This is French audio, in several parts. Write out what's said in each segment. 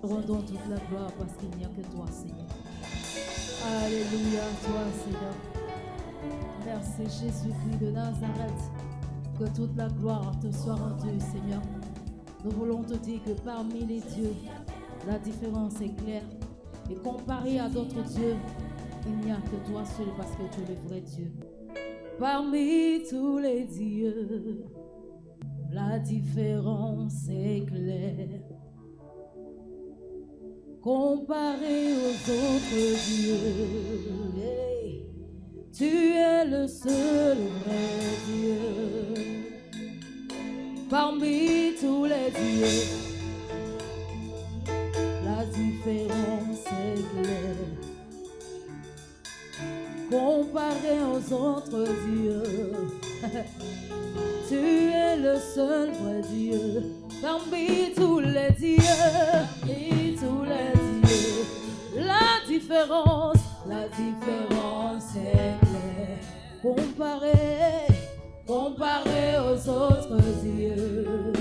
Rendons toute la gloire parce qu'il n'y a que toi, Seigneur. Alléluia, toi, Seigneur. Merci, Jésus-Christ de Nazareth. Que toute la gloire te soit rendue, Seigneur. Nous voulons te dire que parmi les dieux, la différence est claire. Et comparé à d'autres dieux, il n'y a que toi seul parce que tu es le vrai Dieu. Parmi tous les dieux, la différence est claire. Comparé aux autres dieux, hey, tu es le seul vrai Dieu. Parmi tous les dieux, la différence est claire. Comparé aux autres dieux, tu es le seul vrai Dieu. Parmi tous les dieux, la différence est claire. Comparé aux autres dieux,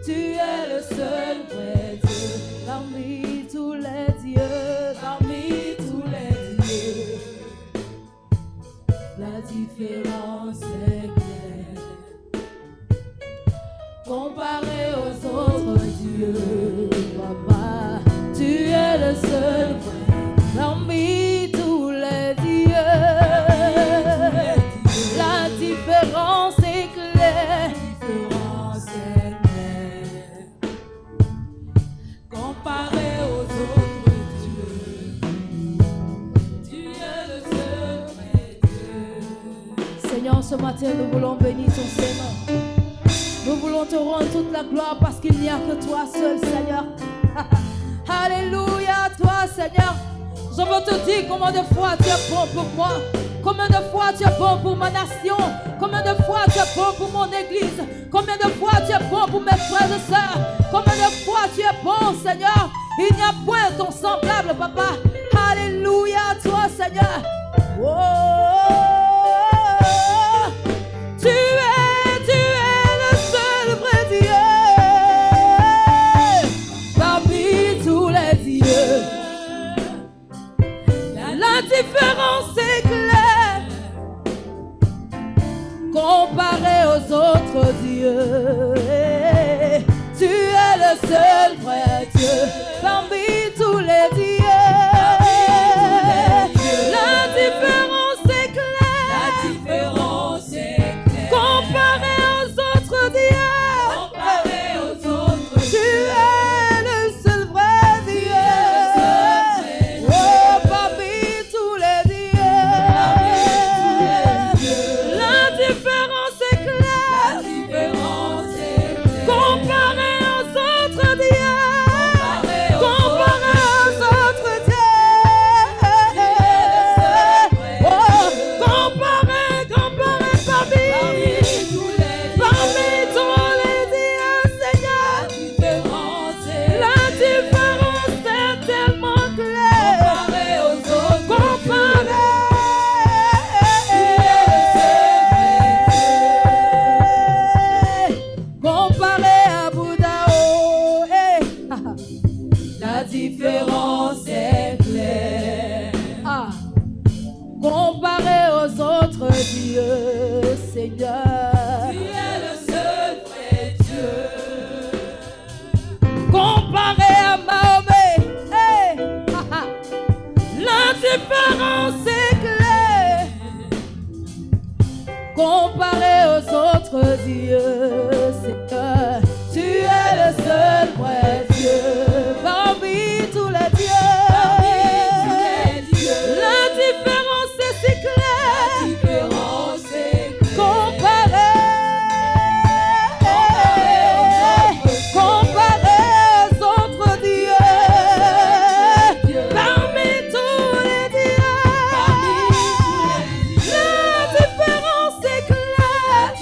tu es le seul vrai Dieu. Parmi tous les dieux, la différence est claire. Comparé aux autres dieux, papa, tu es le seul vrai. Parmi tous les dieux, la différence est claire. Comparé aux autres dieux, tu es le seul vrai Dieu. Seigneur, ce matin, nous voulons bénir ton Seigneur. Nous voulons te rendre toute la gloire parce qu'il n'y a que toi seul, Seigneur. Alléluia, toi, Seigneur. Je veux te dire combien de fois tu es bon pour moi. Combien de fois tu es bon pour ma nation. Combien de fois tu es bon pour mon église. Combien de fois tu es bon pour mes frères et sœurs. Combien de fois tu es bon, Seigneur. Il n'y a point ton semblable, papa. Alléluia, toi, Seigneur. Oh, tu es le seul vrai Dieu. Parmi tous les dieux, la différence est claire. Comparé aux autres dieux, tu es le seul vrai Dieu. Parmi tous les dieux, la différence est claire. Comparé aux autres dieux, tu es le seul vrai Dieu. Oh, parmi tous les dieux, la différence est claire. Comparé aux autres dieux, comparé aux autres dieux. Oh, comparé parmi tous les dieux, Seigneur. La différence est tellement claire. Comparé à Bouddha, oh, hey. La différence est claire. Ah. Comparé aux autres dieux, Seigneur. Tu es le seul vrai Dieu. Comparé à Mahomet, hey. La différence est claire. Comparé aux autres dieux, Seigneur. Tu es le seul vrai Dieu. Parmi tous les dieux, la différence est si claire. Comparé aux autres dieux, parmi tous les dieux, la différence est claire.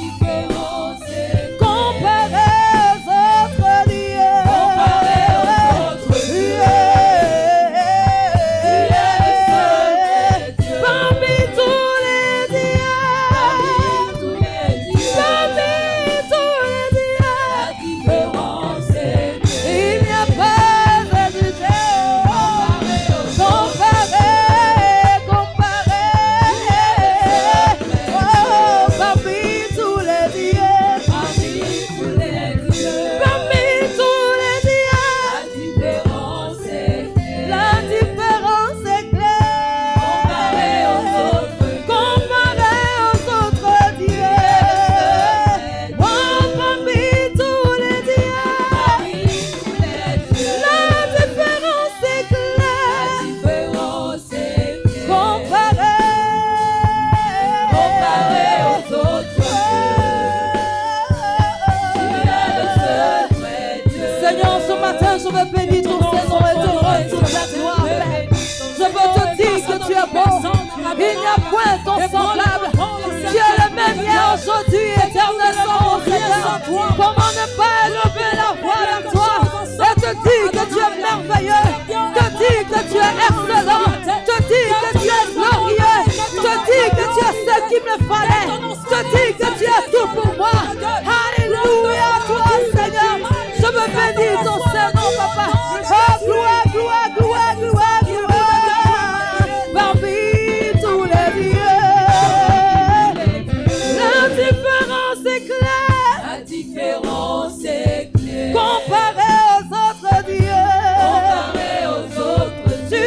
Comment ne pas élever la voix vers toi et te dire que tu es merveilleux, te dire que tu es excellent, te dire que tu es glorieux, te dire que tu es ce qu'il me fallait, te dire que tu es tout pour moi. Alléluia, toi Seigneur, je veux bénir ton Saint-Nom, papa. Oh, gloire, gloire, gloire, gloire, gloire, parmi tous les dieux. La différence est claire. La différence est claire. Comparé aux autres dieux. Comparé aux autres Tu dieux. es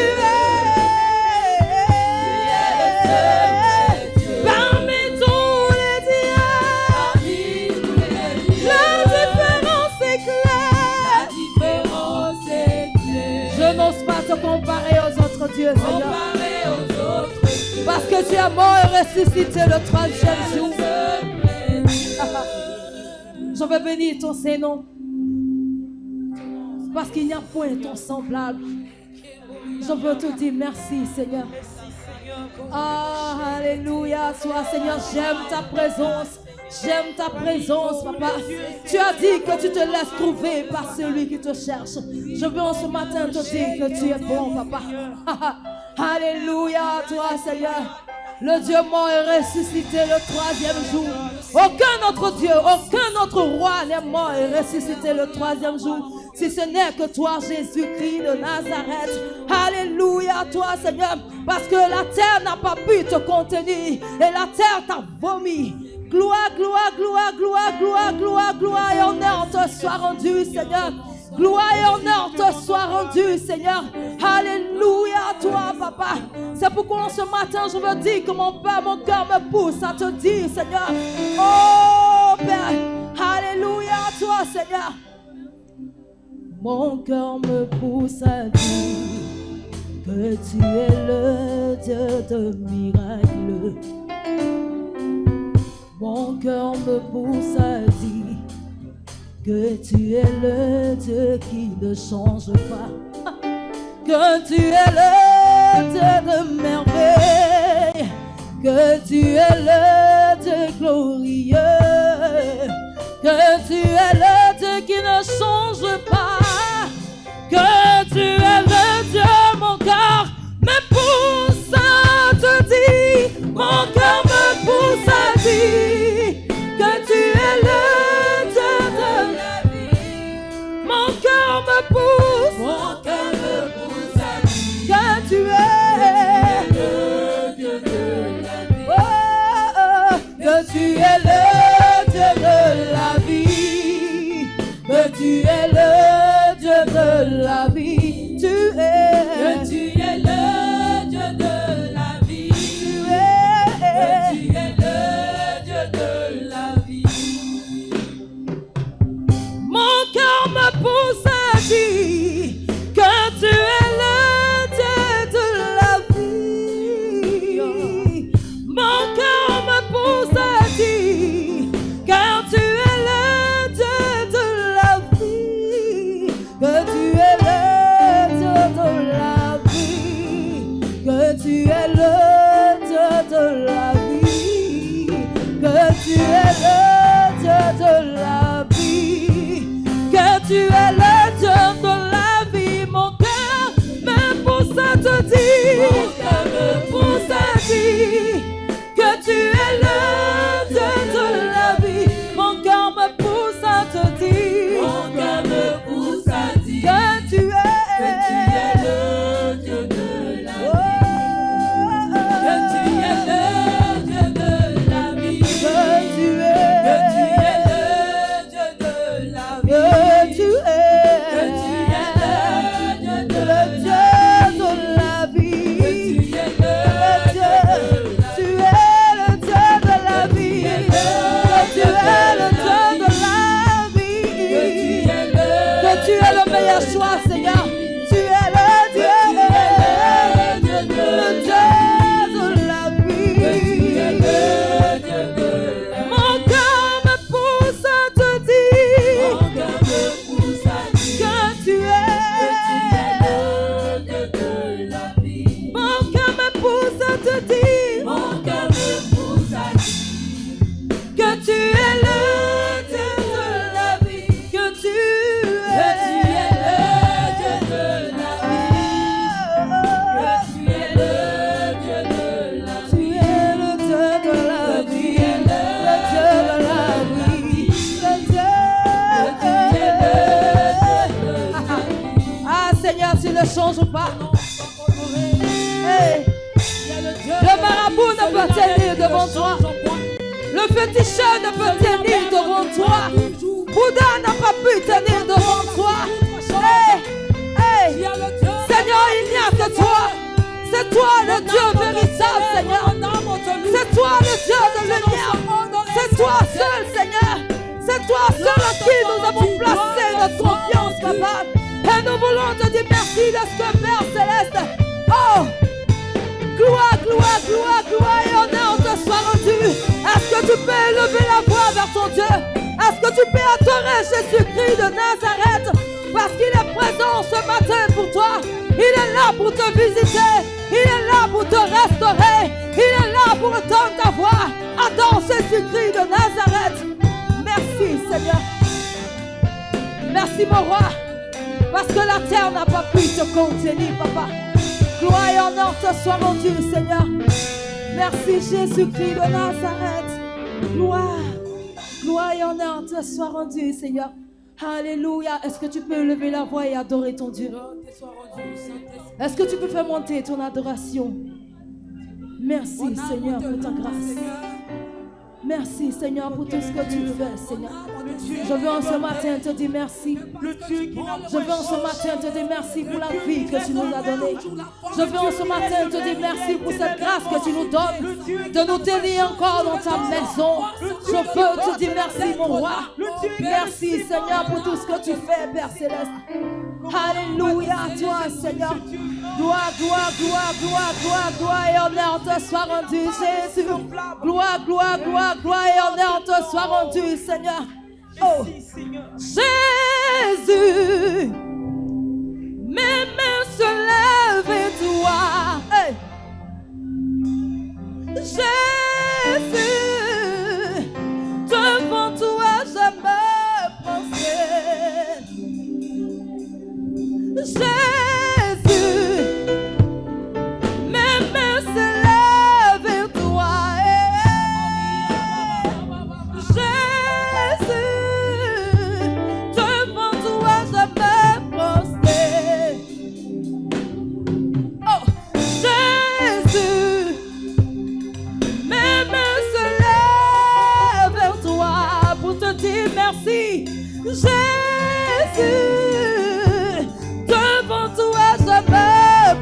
parmi tous les dieux. Parmi tous les dieux. La différence est claire. La différence est claire. Je n'ose pas te comparer aux autres dieux, Seigneur. Comparé aux autres dieux. Parce que tu es mort et ressuscité le 3e jour. Je veux bénir ton Saint-Nom. Parce qu'il n'y a point ton semblable. Je veux te dire merci, Seigneur. Ah, alléluia, toi, Seigneur, j'aime ta présence. J'aime ta présence, papa. Tu as dit que tu te laisses trouver par celui qui te cherche. Je veux en ce matin te dire que tu es bon, papa. Alléluia, toi, Seigneur. Le Dieu mort est ressuscité le 3e jour. Aucun autre Dieu, aucun autre roi n'est mort et ressuscité le 3e jour. Si ce n'est que toi, Jésus-Christ de Nazareth. Alléluia, toi, Seigneur. Parce que la terre n'a pas pu te contenir. Et la terre t'a vomi. Gloire, gloire, gloire, gloire, gloire, gloire, gloire et honneur te soit rendu, Seigneur. Gloire et honneur te soit rendu, Seigneur. Alléluia, toi, papa. C'est pourquoi ce matin, je veux dire que mon Père, mon cœur me pousse à te dire, Seigneur. Oh, Père. Alléluia, toi, Seigneur. Mon cœur me pousse à dire que tu es le Dieu de miracles. Mon cœur me pousse à dire que tu es le Dieu qui ne change pas. Que tu es le Dieu de merveille. Que tu es le Dieu glorieux. Que tu es le Dieu qui ne change pas. Que tu es le Dieu, mon cœur me pousse à te dire. Mon cœur me pousse à dire que tu es le Dieu de la vie. Mon cœur me pousse. Mon cœur me pousse à dire Que tu es le Dieu de la vie. Oh, oh, que tu es le Dieu de la vie. Que tu es le Dieu de la vie. Tu es. Que tu es le Dieu de la vie. Tu es. Que tu es le Dieu de la vie. Mon cœur me pousse à dire que tu es le Dieu de la vie. Mon cœur me pousse à dire car tu es le Dieu de la vie. Que tu es le Dieu de la vie. Que tu es le Dieu de la vie. Que tu es le Dieu de la vie. Que tu es le Dieu de la vie. Mon cœur me pousse à te dire. Mon cœur me pousse à dire que tu es le Dieu de la vie. Mon cœur me pousse à te dire. Mon cœur me pousse à dire Que tu es le Dieu de la vie. Oh, Que tu es le Dieu de la vie. que tu es. Que tu es le Dieu de la vie. Que tu es. Que tu es le Dieu de le la Dieu de la vie. Que tu es le Dieu de la Tu es le Dieu de la vie. Que tu es le Dieu de la vie. Que tu es le meilleur choix, Seigneur. Tu es le Dieu. Le Dieu de la vie. Mon cœur me pousse à te dire que tu es. Mon cœur me pousse à te dire que tu es le Dieu de la petit chat ne peut tenir devant toi. Bouddha n'a pas pu tenir devant toi. Seigneur, il n'y a que toi. C'est toi le Dieu véritable, Seigneur. C'est toi le Dieu de lumière. C'est toi seul, Seigneur. C'est toi seul à qui nous avons placé notre confiance, Papa. Et nous voulons te dire merci de ce que Père Céleste. Oh! Gloire, gloire, gloire, gloire et honneur te soit rendu. Est-ce que tu peux élever la voix vers ton Dieu? Est-ce que tu peux adorer Jésus-Christ de Nazareth? Parce qu'il est présent ce matin pour toi. Il est là pour te visiter. Il est là pour te restaurer. Il est là pour entendre ta voix. Adore Jésus-Christ de Nazareth. Merci Seigneur. Merci mon roi. Parce que la terre n'a pas pu te contenir, Papa. Gloire et honneur te soit rendu, Seigneur. Merci Jésus-Christ de Nazareth. Gloire, gloire et honneur te soit rendu, Seigneur. Alléluia. Est-ce que tu peux lever la voix et adorer ton Dieu? Est-ce que tu peux faire monter ton adoration? Merci Seigneur pour ta grâce. Merci Seigneur pour tout ce que tu fais, Seigneur. Je veux en ce matin te dire merci. Je veux en ce matin te dire merci pour la vie que tu nous as donnée. Je veux en ce matin te dire merci pour cette grâce que tu nous donnes de nous tenir encore dans ta maison. Je veux te dire merci mon roi. Merci Seigneur pour tout ce que tu fais, Père Céleste. Alléluia à toi Seigneur. Gloire, gloire, gloire, gloire, gloire, gloire et honneur te soit rendu, Jésus. Gloire, gloire, gloire, gloire et honneur te soit rendu, Seigneur. Oh, Jésus, mes mains se lèvent et toi. Hey. Jésus, devant toi je me prosterne. Jésus, mes mains se lèvent vers toi. Jésus, devant toi je me prosterne. Oh, Jésus, mes mains se lèvent vers toi pour te dire merci. Jésus, devant toi je me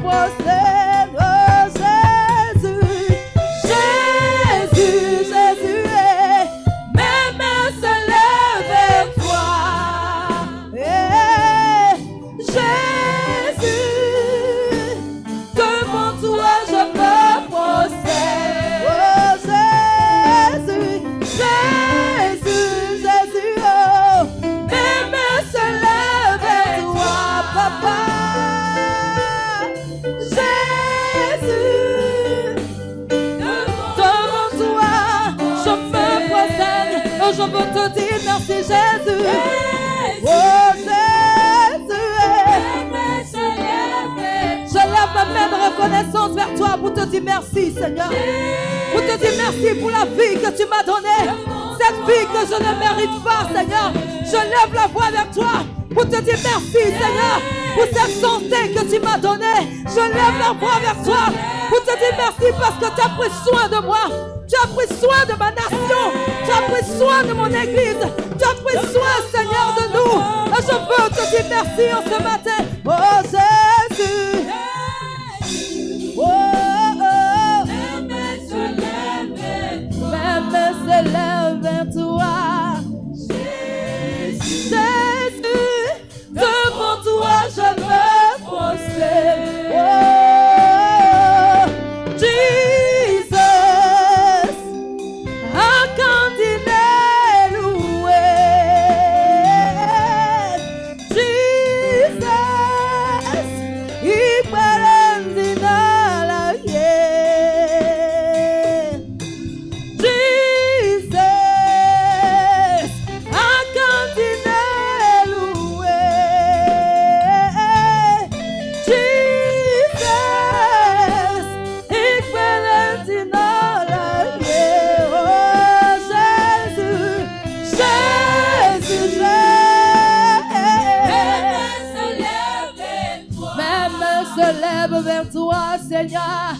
prosterne. Oh Jésus, Jésus, Jésus, mes mains se lèvent vers toi. Jésus, devant toi je me prosterne. Oh Jésus, Jésus, Jésus, oh, mes mains se lèvent vers toi, Papa. Jésus, devant toi, je me prosterne. Oh, je veux te dire merci, Jésus. Oh, Jésus, je lève ma main de reconnaissance vers toi pour te dire merci, Seigneur. Pour te dire merci pour la vie que tu m'as donnée. Cette vie que je ne mérite pas, Seigneur. Je lève la voix vers toi pour te dire merci, Seigneur, pour cette santé que tu m'as donnée. Je lève la voix vers toi pour te dire merci parce que tu as pris soin de moi. Tu as pris soin de ma nation. Tu as pris soin de mon église. Tu as pris soin, Seigneur, de nous. Et je veux te dire merci en ce matin. Oh Jésus. Oh, oh, oh. Mes mains se lèvent vers toi. Jésus, devant toi je me prosterne. Oh, Jesus, how can I loué? Jesus, il prendit dans la guerre. Jesus, how can I loué? Jesus, il prendit dans la guerre. Oh Jésus, Jésus, mes mains se lèvent vers toi, Seigneur.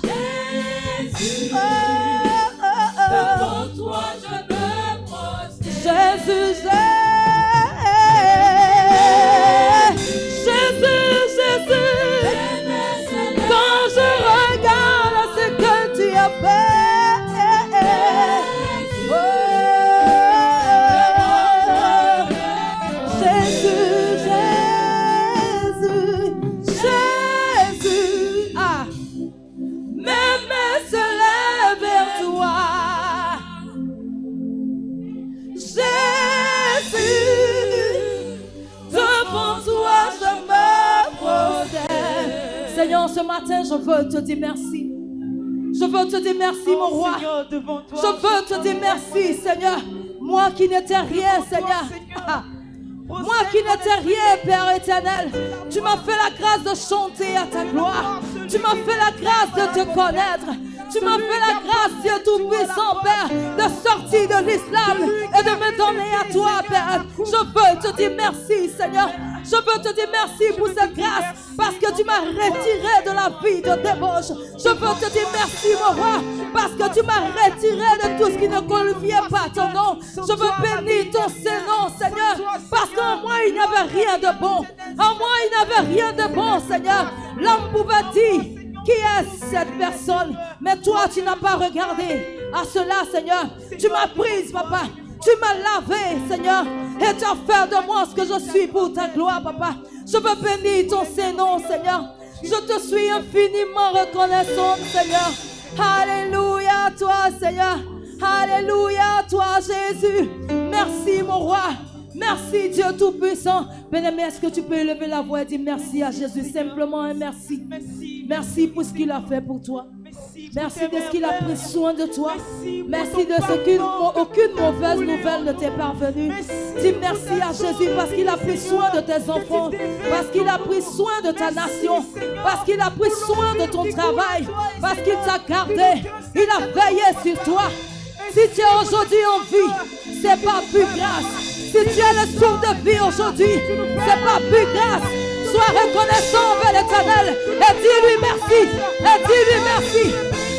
Oh, oh, oh. Devant toi je me Ce matin, je veux te dire merci. Je veux te dire merci, mon roi. Seigneur, devant toi, je veux te dire merci, Seigneur. Moi qui n'étais rien, Seigneur. Moi qui n'étais rien, Père éternel. Tu m'as fait la grâce de chanter à ta gloire. Tu m'as fait la grâce de te connaître. Tu m'as fait la grâce, Dieu Tout-Puissant, Père, de sortir de l'islam et de me donner à toi, Père. Je veux te dire merci, Seigneur. Je veux te dire merci pour cette grâce, parce que tu m'as retiré de la vie de débauche. Je veux te dire merci, mon roi, parce que tu m'as retiré de tout ce qui ne glorifiait pas ton nom. Je veux bénir ton Saint-Nom, Seigneur, parce qu'en moi, il n'y avait rien de bon. En moi, il n'y avait rien de bon, Seigneur. L'homme pouvait dire, qui est cette personne? Mais toi, tu n'as pas regardé à cela, Seigneur. Tu m'as prise, papa. Tu m'as lavé, Seigneur, et tu as fait de moi ce que je suis pour ta gloire, papa. Je veux bénir ton Saint-Nom, Seigneur. Je te suis infiniment reconnaissante, Seigneur. Alléluia à toi, Seigneur. Alléluia à toi, Jésus. Merci, mon roi. Merci, Dieu Tout-Puissant. Bien-aimé, est-ce que tu peux élever la voix et dire merci à Jésus? Simplement un merci. Merci pour ce qu'il a fait pour toi. Merci de ce qu'il a pris soin de toi. Merci de ce qu'aucune mauvaise nouvelle ne t'est parvenue. Dis merci à Jésus parce qu'il a pris soin de tes enfants. Parce qu'il a pris soin de ta nation. Parce qu'il a pris soin de ton travail. Parce qu'il t'a gardé. Il a veillé sur toi. Si tu es aujourd'hui en vie, c'est pas plus grâce. Si tu es le souffle de vie aujourd'hui, c'est pas plus grâce. Sois reconnaissant envers l'Éternel et dis-lui merci. Et dis-lui merci.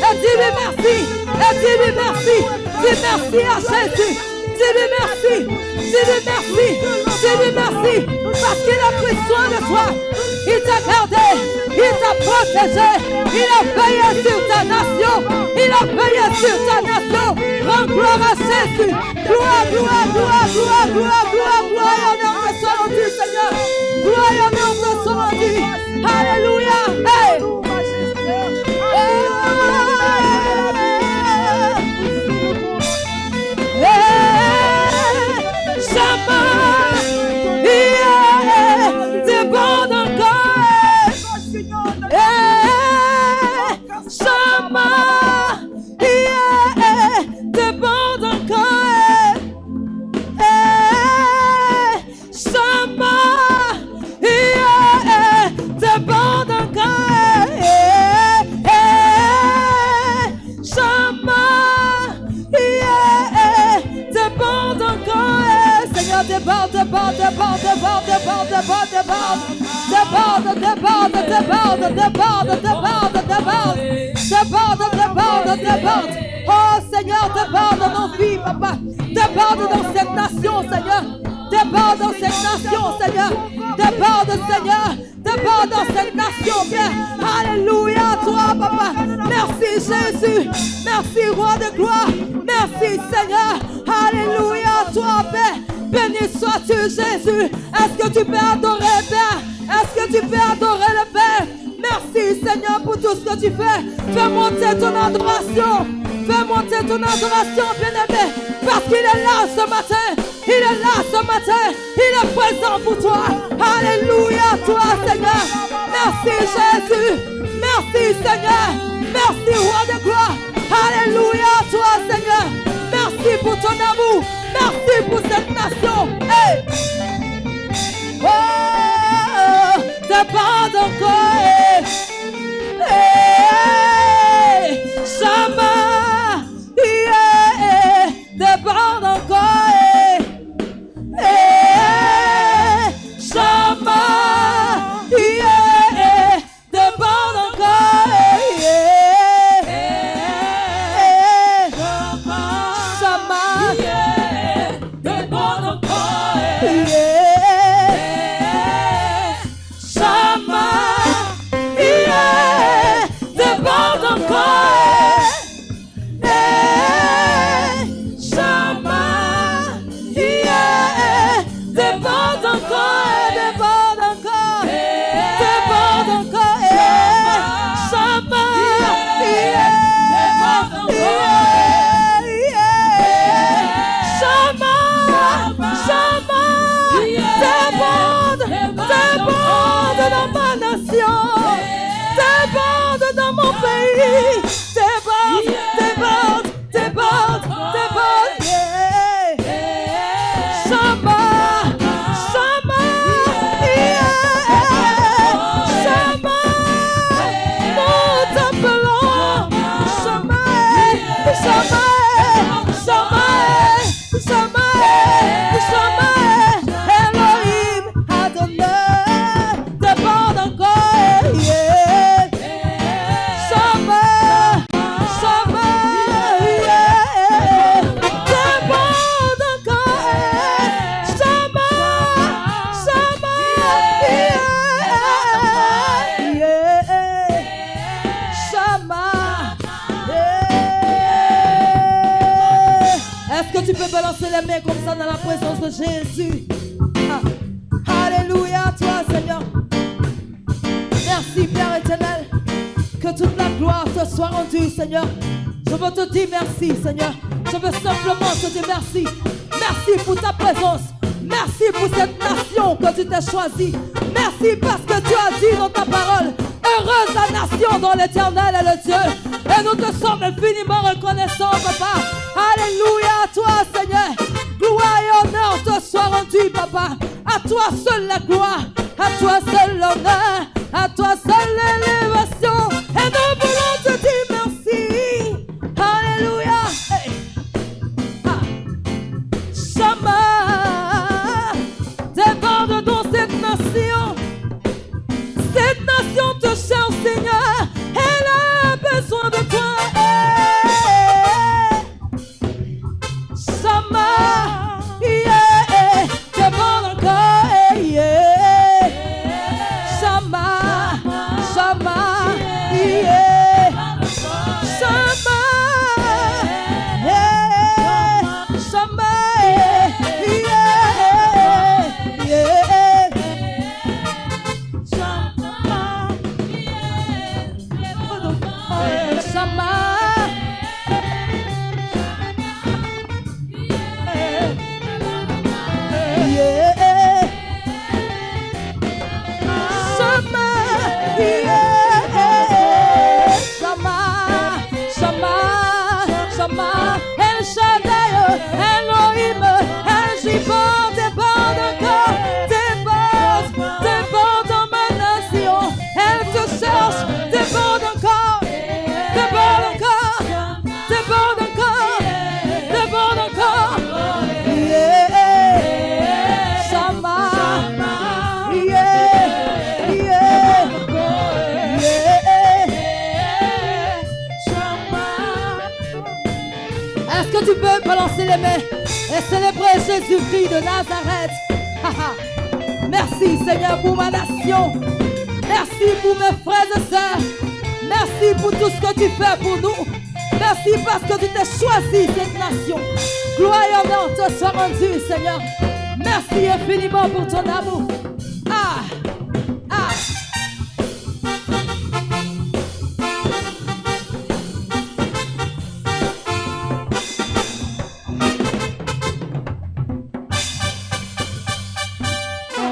Et dis-lui merci. Et dis-lui merci. Dis merci à Jésus. Dis-lui merci. Dis-lui merci. Dis-lui merci. Parce qu'il a pris soin de toi. Il t'a gardé. Il t'a protégé. Il a veillé sur ta nation. Il a veillé sur ta nation. Rends gloire à Jésus. Gloire, gloire, gloire, gloire, gloire, gloire, gloire. Et honneur te soit rendu, Seigneur. Gloire et honneur te soit rendu. Alléluia. Hey. Déborde. Oh Seigneur, déborde dans nos vies, papa. Déborde dans cette nation, Seigneur. Déborde dans cette nation, Seigneur. Déborde, Seigneur. Déborde dans cette nation, Père. Alléluia à toi, papa. Merci Jésus. Merci roi de gloire. Merci Seigneur. Alléluia à toi, Père. Béni sois-tu Jésus. Est-ce que tu peux adorer, Père? Est-ce que tu peux adorer le Père? Merci Seigneur pour tout ce que tu fais. Fais monter ton adoration. Fais monter ton adoration, bien-aimé. Parce qu'il est là ce matin. Il est là ce matin. Il est présent pour toi. Alléluia à toi, Seigneur. Merci Jésus. Merci Seigneur. Merci roi de gloire. Alléluia à toi, Seigneur. Merci pour ton amour. Merci pour cette nation. Hey. Oh, déborde encore. Hey, Shama, yeah, déborde encore. Hey, Shama, yeah, déborde encore. Hey, Shama, yeah, déborde. déborde encore, déborde encore, déborde encore, Shama, Shama, Shama, déborde, déborde dans ma nation, déborde dans mon pays, déborde, déborde, déborde, déborde, Shama, Shama, Shama, nous t'appelons, Shama, Shama, Shama, Shama, Shama, Elohim, Adonai, déborde encore, Shama, Shama, déborde encore, Shama, Shama, Shama. Est-ce que tu peux balancer les mains comme ça dans la présence de Jésus? Ah. Alléluia à toi, Seigneur. Merci, Père éternel. Que toute la gloire te soit rendue, Seigneur. Je veux te dire merci, Seigneur. Je veux simplement te dire merci. Merci pour ta présence. Merci pour cette nation que tu t'es choisie. Merci parce que tu as dit dans ta parole: heureuse la nation dont l'Éternel est le Dieu. Et nous te sommes infiniment reconnaissants, Papa. Alléluia à toi, Seigneur. Gloire et honneur te soient rendus, Papa. À toi seule la gloire, à toi seul l'honneur, à toi seule l'élévation. Et nous voulons te dire merci. Alléluia. Hey. Ah. Shama, déborde dans cette nation. Cette nation te cherche, Seigneur. Elle a besoin de toi. Shama, déborde encore. Shama, Shama, Shama, Shama, El Shaddai, Elohim, El Gibor, déborde encore, déborde, déborde dans ma nation. Elle te cherche, déborde encore, déborde encore, déborde encore, déborde encore. Shama, Est-ce que tu peux balancer les mains et célébrer Jésus-Christ de Nazareth? Merci, Seigneur, pour ma nation. Merci pour mes frères et sœurs. Merci pour tout ce que tu fais pour nous. Merci parce que tu t'es choisi cette nation. Gloire et honneur te soient rendus, Seigneur. Merci infiniment pour ton amour. Ah, ah.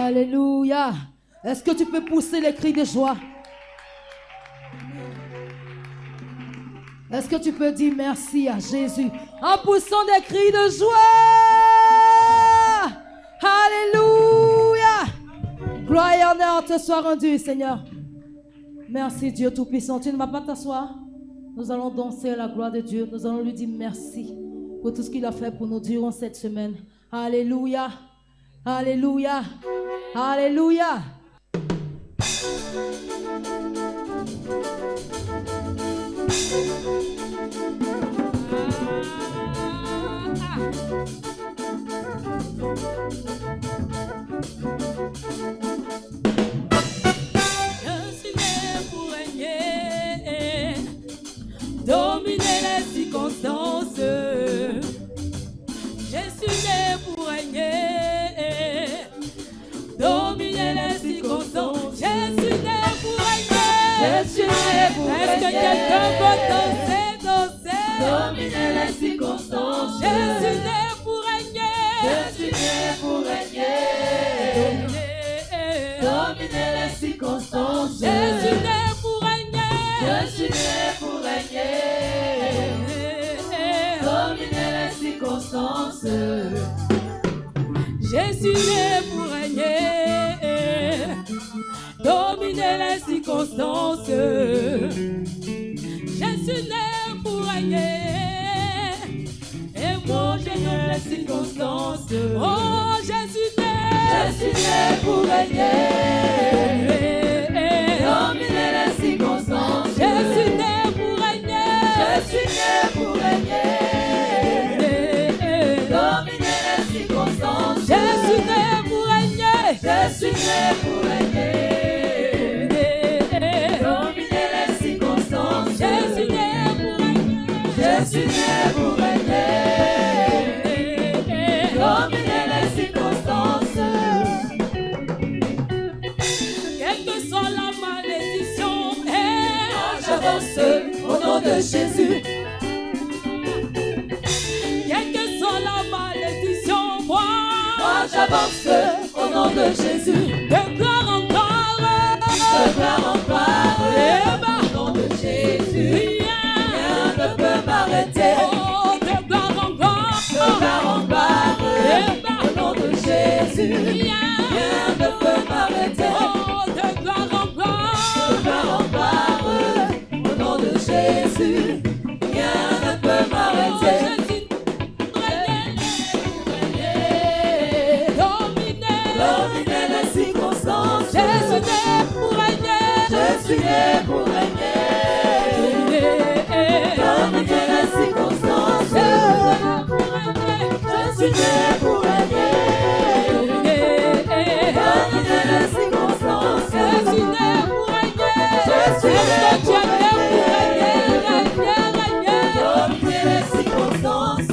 Alléluia. Est-ce que tu peux pousser les cris de joie? Est-ce que tu peux dire merci à Jésus en poussant des cris de joie? Alléluia. Gloire et honneur te soient rendus, Seigneur. Merci Dieu Tout-Puissant. Tu ne vas pas t'asseoir. Nous allons danser à la gloire de Dieu. Nous allons lui dire merci pour tout ce qu'il a fait pour nous durant cette semaine. Alléluia. Alléluia. Alléluia. Je suis né pour régner, dominer les circonstances. Je suis né pour régner, danser. Dominer les circonstances. Je suis né pour régner. Je suis né pour régner. Dominer les circonstances. Je suis né pour régner. Je suis né pour régner. Dominer les circonstances. Je suis né pour régner. Dominer les circonstances. Je suis né pour régner. Et manger dans les circonstances. Oh, je suis né. Je suis né pour régner. Dominer les circonstances. Je suis né pour régner. Je suis né pour régner. Dominer les circonstances. Je suis né pour régner. Je suis né pour régner. Dominer les circonstances. Je suis né pour régner. Je suis né pour régner. Dominer les circonstances. Quelle que soit la malédiction, J'avance au nom de Jésus. quelle que soit la malédiction, Moi j'avance au nom de Jésus. de gloire en gloire, De gloire en gloire. Au nom de Jésus. Rien ne peut m'arrêter. oh, de gloire en gloire, De gloire en gloire. Au nom de Jésus. Rien ne peut m'arrêter. oh, de gloire en gloire, De gloire en gloire. Au nom de Jésus. Rien ne peut m'arrêter. Dominer les circonstances. Je suis né pour régner. Je suis né pour régner. Dominer les circonstances. Je suis né pour régner. Dominer les circonstances. Je suis né pour régner. Dominer les circonstances.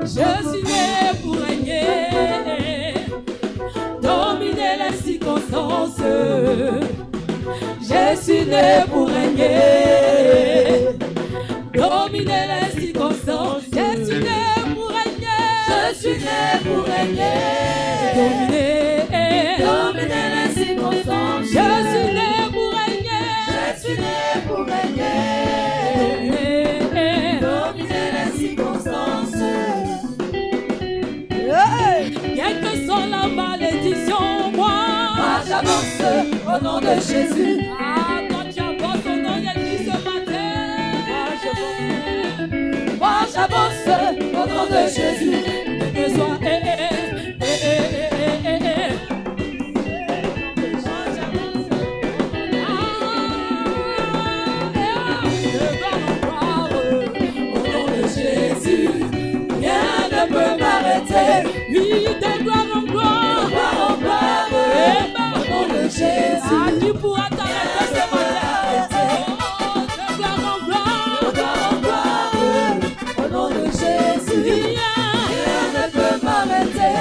Je suis né pour régner, dominer les circonstances. Je suis né pour régner, dominer les circonstances. Je suis né pour régner, Je suis né pour régner. dominer, Dominer les circonstances. je suis né pour régner, Je suis né pour régner. Dominer les circonstances. quelle que soit la malédiction, moi J'avance au nom de Jésus. Ah, quand tu avances au nom de Jésus ce matin, Moi j'avance au nom de Jésus. que soit Au nom de Jésus, rien ne peut m'arrêter. oui, de gloire en gloire, Gloire en gloire. Au nom de Jésus, ah, tu pourras t'arrêter ce matin. Oh, de gloire en gloire, gloire en gloire. Au nom de Jésus, rien ne peut m'arrêter.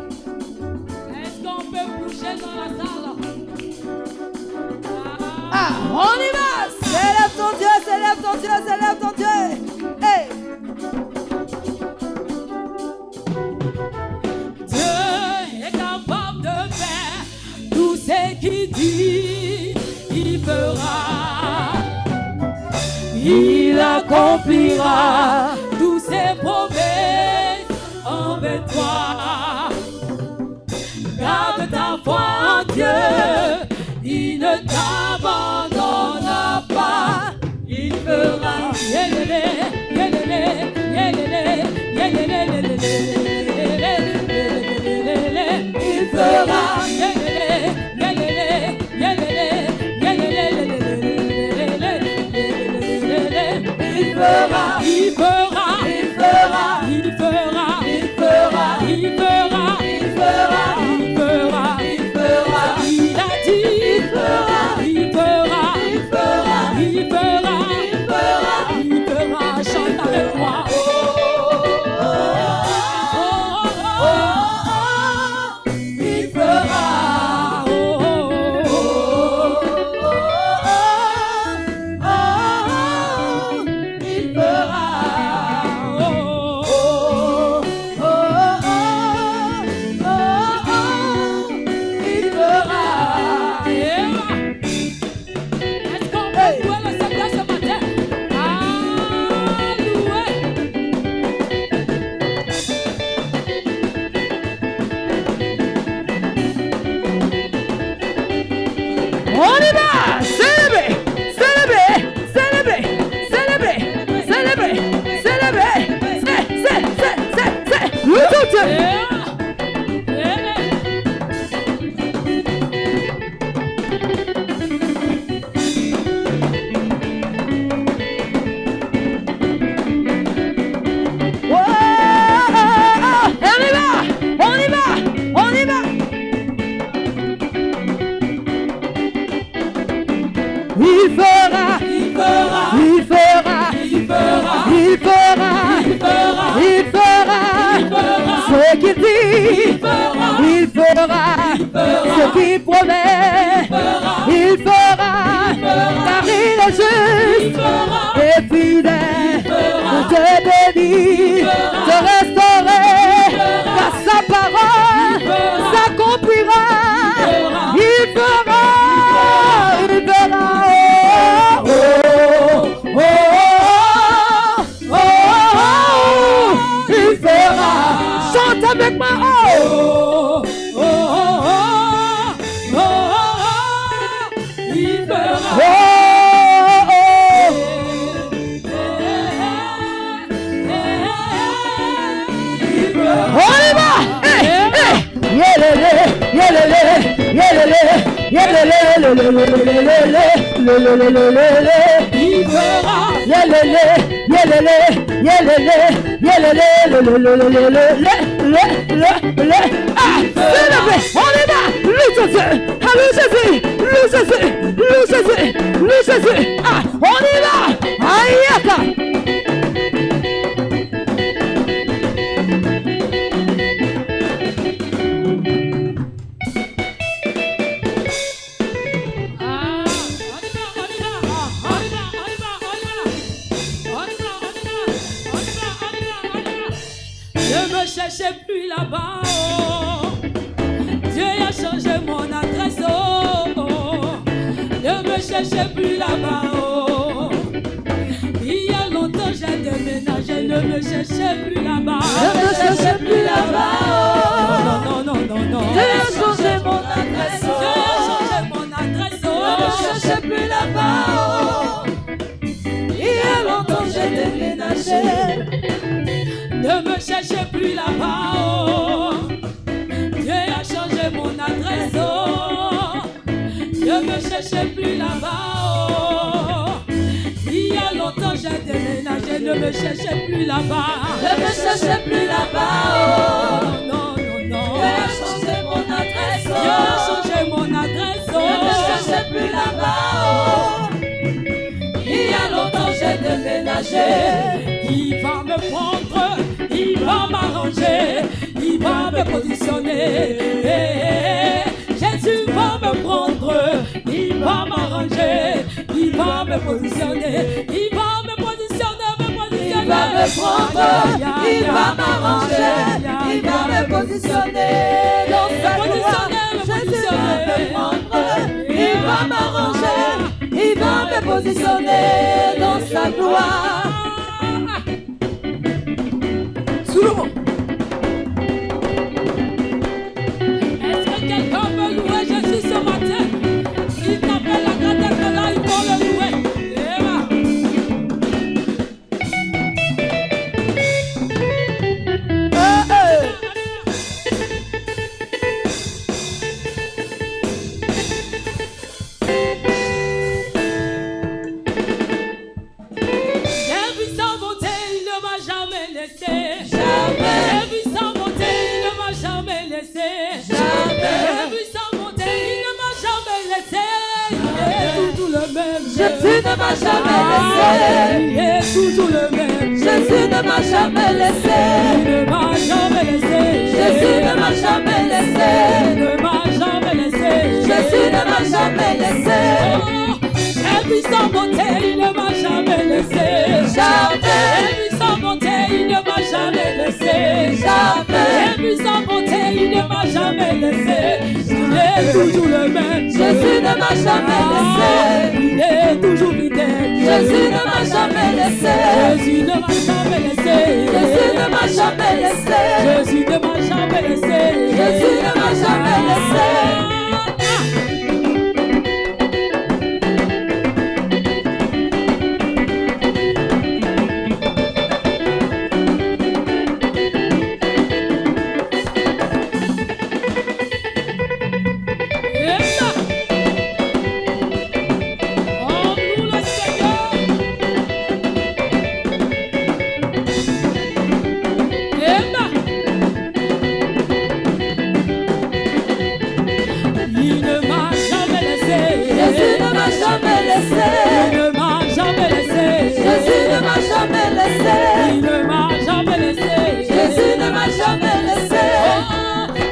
Est-ce qu'on peut bouger dans la salle? Ah, on y va! Célèbre ton Dieu, célèbre ton Dieu, célèbre ton Dieu! Hey! Dieu est capable de faire tout ce qu'il dit, il fera. Il accomplira tous ses toi. Garde ta foi en Dieu, il ne t'abandonnera pas. Il fera. Il fera. Il fera, il fera, il fera, il fera, il fera, il fera, il fera, il fera, il a dit, il fera, il fera, il fera, il fera, il fera, il fera, chante avec moi. Il fera. Il fera ce qu'il promet. Il fera, car il est juste et fidèle pour te bénir, te restaurer, car sa parole s'accomplira. Il fera, il fera. Il fera. Chante avec moi. Il fera. On y va. Ne me cherchez plus là-bas, oh. Dieu a changé mon adresse, oh. Ne me cherchez plus là-bas, oh. Il y a longtemps j'ai déménagé, ne me cherchez plus là-bas. Ne me cherchez plus là-bas, oh. Non, non, non, non, non. Dieu a changé mon adresse, oh. Dieu a changé mon adresse, oh. Ne me cherchez plus là-bas, oh. Il y a longtemps j'ai déménagé. Ne me cherchez plus là-bas, oh. Dieu a changé mon adresse, oh. Ne me cherchez plus là-bas, oh. Il y a longtemps j'ai déménagé, ne me cherchez plus là-bas. Ne me cherchez plus là-bas, oh. Non, non, non. Dieu a changé mon adresse, oh. Dieu a changé mon adresse, oh. Ne me cherchez plus là-bas, oh. Il y a longtemps j'ai déménagé. Il va me prendre, il va m'arranger, il va me positionner. Jésus va me prendre, il va m'arranger, il va me positionner, il va me positionner, me positionner. Il va me prendre, il va m'arranger, il va me positionner dans sa gloire. Jésus va me prendre, il va m'arranger, il va me positionner dans sa gloire. Sous le mot. le même. Jésus ne m'a jamais laissé. Il est toujours le même. Jésus ne m'a jamais laissé. Il ne m'a jamais laissé. Jésus ne m'a jamais laissé. Il ne m'a jamais laissé. Jésus ne m'a jamais laissé. J'ai vu sa bonté, il ne m'a jamais laissé. Jamais. J'ai vu sa bonté, il ne m'a jamais laissé. Jamais. J'ai vu sa bonté, il ne m'a jamais laissé. Il est toujours le même. Jésus ne m'a jamais laissé. Il est toujours fidèle. Jésus ne m'a jamais laissé. Jésus ne m'a jamais laissé. Jésus ne m'a jamais laissé. Jésus ne m'a jamais laissé. Jésus ne m'a jamais laissé. Jésus ne m'a jamais laissé.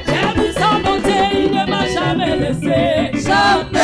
J'ai vu sa bonté, il ne m'a jamais laissé. Jamais.